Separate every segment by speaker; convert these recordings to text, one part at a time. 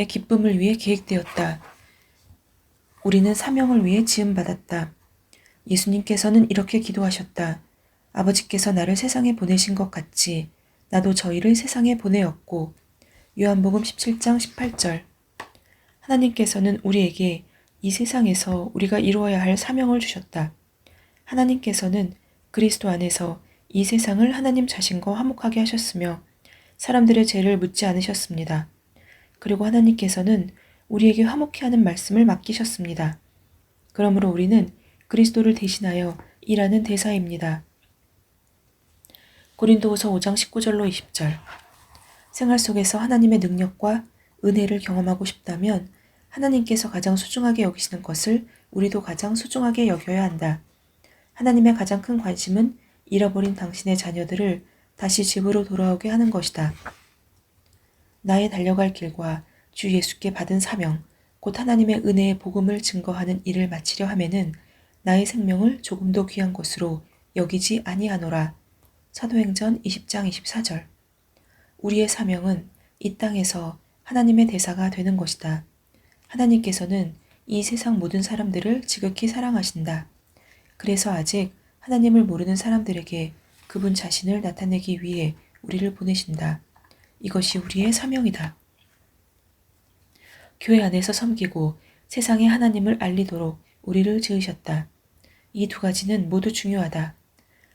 Speaker 1: 하나님의 기쁨을 위해 계획되었다. 우리는 사명을 위해 지음받았다. 예수님께서는 이렇게 기도하셨다. 아버지께서 나를 세상에 보내신 것 같이 나도 저희를 세상에 보내었고. 요한복음 17장 18절. 하나님께서는 우리에게 이 세상에서 우리가 이루어야 할 사명을 주셨다. 하나님께서는 그리스도 안에서 이 세상을 하나님 자신과 화목하게 하셨으며 사람들의 죄를 묻지 않으셨습니다. 그리고 하나님께서는 우리에게 화목케 하는 말씀을 맡기셨습니다. 그러므로 우리는 그리스도를 대신하여 일하는 대사입니다. 고린도후서 5장 19절로 20절. 생활 속에서 하나님의 능력과 은혜를 경험하고 싶다면 하나님께서 가장 소중하게 여기시는 것을 우리도 가장 소중하게 여겨야 한다. 하나님의 가장 큰 관심은 잃어버린 당신의 자녀들을 다시 집으로 돌아오게 하는 것이다. 나의 달려갈 길과 주 예수께 받은 사명, 곧 하나님의 은혜의 복음을 증거하는 일을 마치려 하면은 나의 생명을 조금도 귀한 것으로 여기지 아니하노라. 사도행전 20장 24절. 우리의 사명은 이 땅에서 하나님의 대사가 되는 것이다. 하나님께서는 이 세상 모든 사람들을 지극히 사랑하신다. 그래서 아직 하나님을 모르는 사람들에게 그분 자신을 나타내기 위해 우리를 보내신다. 이것이 우리의 사명이다. 교회 안에서 섬기고 세상에 하나님을 알리도록 우리를 지으셨다. 이 두 가지는 모두 중요하다.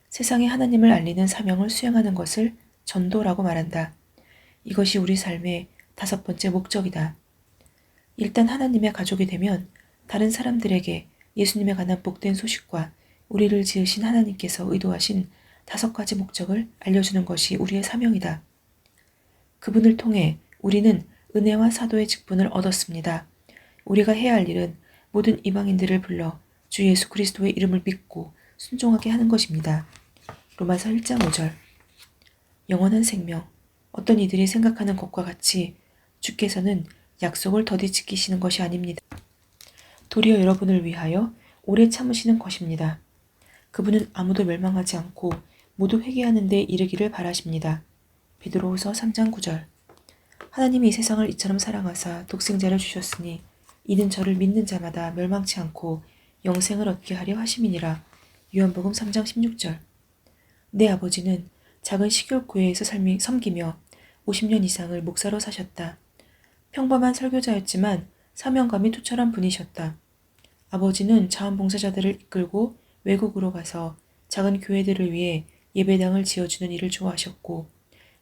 Speaker 1: 세상에 하나님을 알리는 사명을 수행하는 것을 전도라고 말한다. 이것이 우리 삶의 다섯 번째 목적이다. 일단 하나님의 가족이 되면 다른 사람들에게 예수님에 관한 복된 소식과 우리를 지으신 하나님께서 의도하신 다섯 가지 목적을 알려주는 것이 우리의 사명이다. 그분을 통해 우리는 은혜와 사도의 직분을 얻었습니다. 우리가 해야 할 일은 모든 이방인들을 불러 주 예수 그리스도의 이름을 믿고 순종하게 하는 것입니다. 로마서 1장 5절. 영원한 생명. 어떤 이들이 생각하는 것과 같이 주께서는 약속을 더디 지키시는 것이 아닙니다. 도리어 여러분을 위하여 오래 참으시는 것입니다. 그분은 아무도 멸망하지 않고 모두 회개하는 데 이르기를 바라십니다. 베드로후서 3장 9절. 하나님이 이 세상을 이처럼 사랑하사 독생자를 주셨으니 이는 저를 믿는 자마다 멸망치 않고 영생을 얻게 하려 하심이니라. 요한복음 3장 16절. 내 아버지는 작은 시골교회에서 섬기며 50년 이상을 목사로 사셨다. 평범한 설교자였지만 사명감이 투철한 분이셨다. 아버지는 자원봉사자들을 이끌고 외국으로 가서 작은 교회들을 위해 예배당을 지어주는 일을 좋아하셨고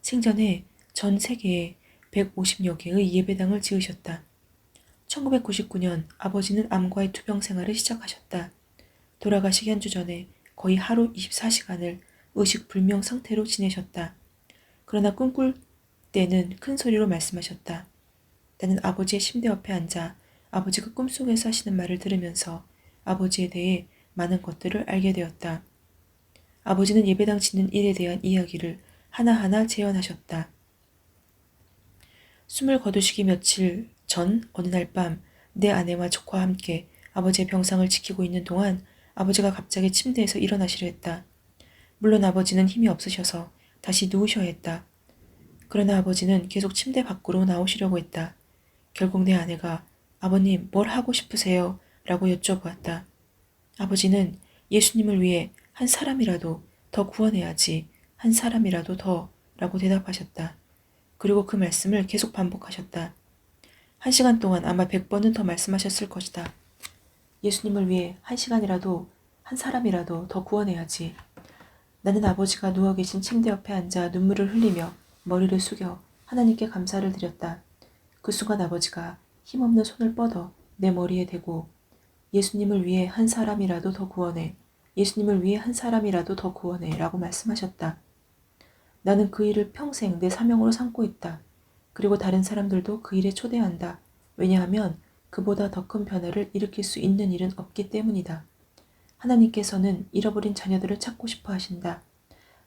Speaker 1: 생전에 전 세계에 150여 개의 예배당을 지으셨다. 1999년 아버지는 암과의 투병 생활을 시작하셨다. 돌아가시기 한 주 전에 거의 하루 24시간을 의식불명 상태로 지내셨다. 그러나 꿈꿀 때는 큰 소리로 말씀하셨다. 나는 아버지의 침대 옆에 앉아 아버지가 꿈속에서 하시는 말을 들으면서 아버지에 대해 많은 것들을 알게 되었다. 아버지는 예배당 짓는 일에 대한 이야기를 하나하나 재현하셨다. 숨을 거두시기 며칠 전 어느 날 밤 내 아내와 조카와 함께 아버지의 병상을 지키고 있는 동안 아버지가 갑자기 침대에서 일어나시려 했다. 물론 아버지는 힘이 없으셔서 다시 누우셔야 했다. 그러나 아버지는 계속 침대 밖으로 나오시려고 했다. 결국 내 아내가 아버님 뭘 하고 싶으세요? 라고 여쭤보았다. 아버지는 예수님을 위해 한 사람이라도 더 구원해야지, 한 사람이라도 더 라고 대답하셨다. 그리고 그 말씀을 계속 반복하셨다. 1시간 동안 아마 100번은 더 말씀하셨을 것이다. 예수님을 위해 1시간이라도, 한 사람이라도 더 구원해야지. 나는 아버지가 누워 계신 침대 옆에 앉아 눈물을 흘리며 머리를 숙여 하나님께 감사를 드렸다. 그 순간 아버지가 힘없는 손을 뻗어 내 머리에 대고 예수님을 위해 한 사람이라도 더 구원해, 예수님을 위해 한 사람이라도 더 구원해 라고 말씀하셨다. 나는 그 일을 평생 내 사명으로 삼고 있다. 그리고 다른 사람들도 그 일에 초대한다. 왜냐하면 그보다 더 큰 변화를 일으킬 수 있는 일은 없기 때문이다. 하나님께서는 잃어버린 자녀들을 찾고 싶어 하신다.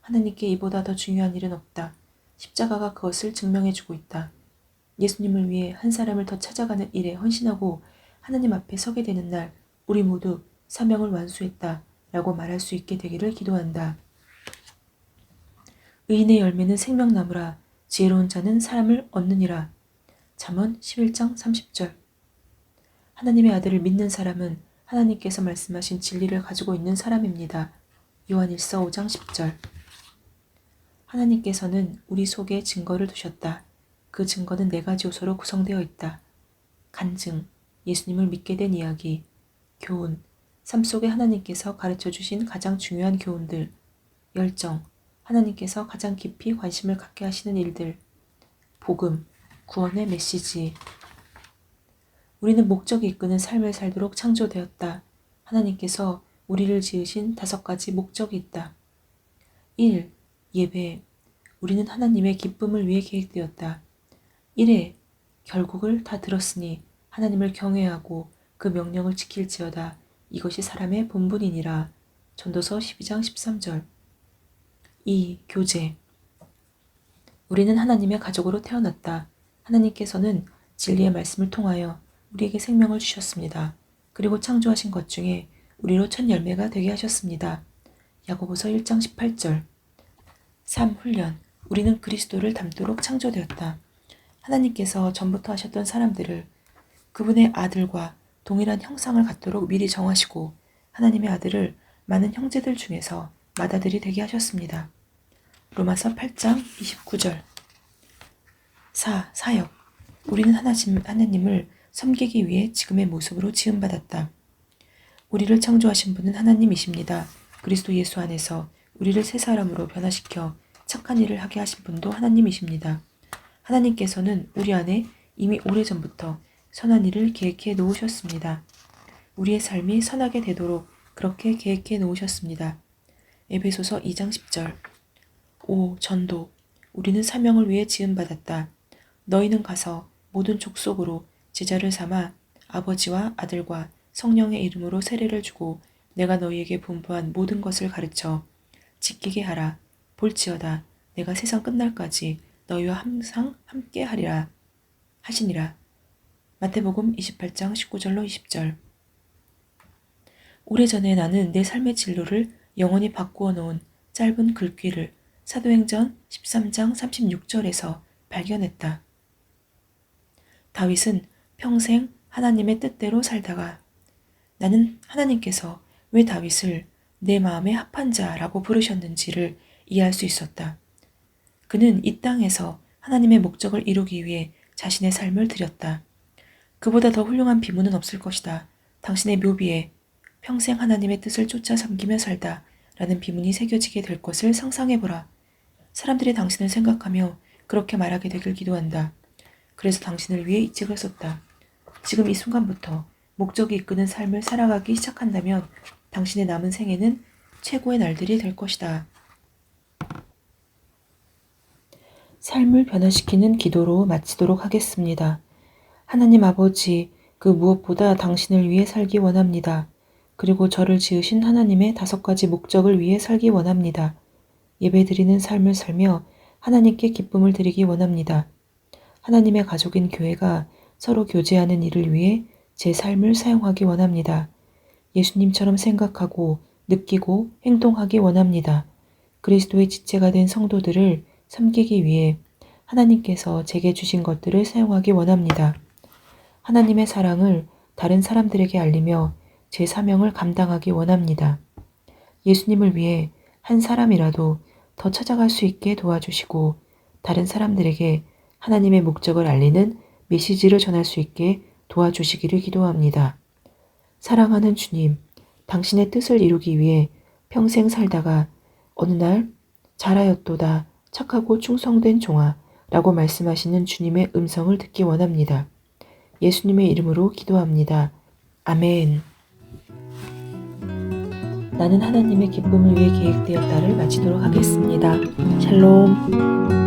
Speaker 1: 하나님께 이보다 더 중요한 일은 없다. 십자가가 그것을 증명해주고 있다. 예수님을 위해 한 사람을 더 찾아가는 일에 헌신하고 하나님 앞에 서게 되는 날 우리 모두 사명을 완수했다 라고 말할 수 있게 되기를 기도한다. 의인의 열매는 생명나무라 지혜로운 자는 사람을 얻느니라. 잠언 11장 30절. 하나님의 아들을 믿는 사람은 하나님께서 말씀하신 진리를 가지고 있는 사람입니다. 요한일서 5장 10절. 하나님께서는 우리 속에 증거를 두셨다. 그 증거는 4가지 요소로 구성되어 있다. 간증, 예수님을 믿게 된 이야기. 교훈, 삶 속에 하나님께서 가르쳐 주신 가장 중요한 교훈들. 열정, 하나님께서 가장 깊이 관심을 갖게 하시는 일들. 복음, 구원의 메시지. 우리는 목적이 이끄는 삶을 살도록 창조되었다. 하나님께서 우리를 지으신 5가지 목적이 있다. 1. 예배. 우리는 하나님의 기쁨을 위해 계획되었다. 1회. 결국을 다 들었으니 하나님을 경외하고 그 명령을 지킬지어다. 이것이 사람의 본분이니라. 전도서 12장 13절. 2. 교제. 우리는 하나님의 가족으로 태어났다. 하나님께서는 진리의 말씀을 통하여 우리에게 생명을 주셨습니다. 그리고 창조하신 것 중에 우리로 첫 열매가 되게 하셨습니다. 야고보서 1장 18절. 3. 훈련. 우리는 그리스도를 닮도록 창조되었다. 하나님께서 전부터 하셨던 사람들을 그분의 아들과 동일한 형상을 갖도록 미리 정하시고 하나님의 아들을 많은 형제들 중에서 맏아들이 되게 하셨습니다. 로마서 8장 29절. 4. 사역. 우리는 하나님을 섬기기 위해 지금의 모습으로 지음받았다. 우리를 창조하신 분은 하나님이십니다. 그리스도 예수 안에서 우리를 새 사람으로 변화시켜 착한 일을 하게 하신 분도 하나님이십니다. 하나님께서는 우리 안에 이미 오래전부터 선한 일을 계획해 놓으셨습니다. 우리의 삶이 선하게 되도록 그렇게 계획해 놓으셨습니다. 에베소서 2장 10절. 5. 전도. 우리는 사명을 위해 지음받았다. 너희는 가서 모든 족속으로 제자를 삼아 아버지와 아들과 성령의 이름으로 세례를 주고 내가 너희에게 분부한 모든 것을 가르쳐 지키게 하라. 볼지어다 내가 세상 끝날까지 너희와 항상 함께 하리라 하시니라. 마태복음 28장 19절로 20절. 오래전에 나는 내 삶의 진로를 영원히 바꾸어 놓은 짧은 글귀를 사도행전 13장 36절에서 발견했다. 다윗은 평생 하나님의 뜻대로 살다가 나는 하나님께서 왜 다윗을 내 마음에 합한 자라고 부르셨는지를 이해할 수 있었다. 그는 이 땅에서 하나님의 목적을 이루기 위해 자신의 삶을 드렸다. 그보다 더 훌륭한 비문은 없을 것이다. 당신의 묘비에 평생 하나님의 뜻을 쫓아 섬기며 살다 라는 비문이 새겨지게 될 것을 상상해보라. 사람들이 당신을 생각하며 그렇게 말하게 되길 기도한다. 그래서 당신을 위해 이 책을 썼다. 지금 이 순간부터 목적이 이끄는 삶을 살아가기 시작한다면 당신의 남은 생애는 최고의 날들이 될 것이다. 삶을 변화시키는 기도로 마치도록 하겠습니다. 하나님 아버지, 그 무엇보다 당신을 위해 살기 원합니다. 그리고 저를 지으신 하나님의 5가지 목적을 위해 살기 원합니다. 예배드리는 삶을 살며 하나님께 기쁨을 드리기 원합니다. 하나님의 가족인 교회가 서로 교제하는 일을 위해 제 삶을 사용하기 원합니다. 예수님처럼 생각하고 느끼고 행동하기 원합니다. 그리스도의 지체가 된 성도들을 섬기기 위해 하나님께서 제게 주신 것들을 사용하기 원합니다. 하나님의 사랑을 다른 사람들에게 알리며 제 사명을 감당하기 원합니다. 예수님을 위해 한 사람이라도 더 찾아갈 수 있게 도와주시고 다른 사람들에게 하나님의 목적을 알리는 메시지를 전할 수 있게 도와주시기를 기도합니다. 사랑하는 주님, 당신의 뜻을 이루기 위해 평생 살다가 어느 날 잘하였도다 착하고 충성된 종아 라고 말씀하시는 주님의 음성을 듣기 원합니다. 예수님의 이름으로 기도합니다. 아멘. 나는 하나님의 기쁨을 위해 계획되었다를 마치도록 하겠습니다. 샬롬.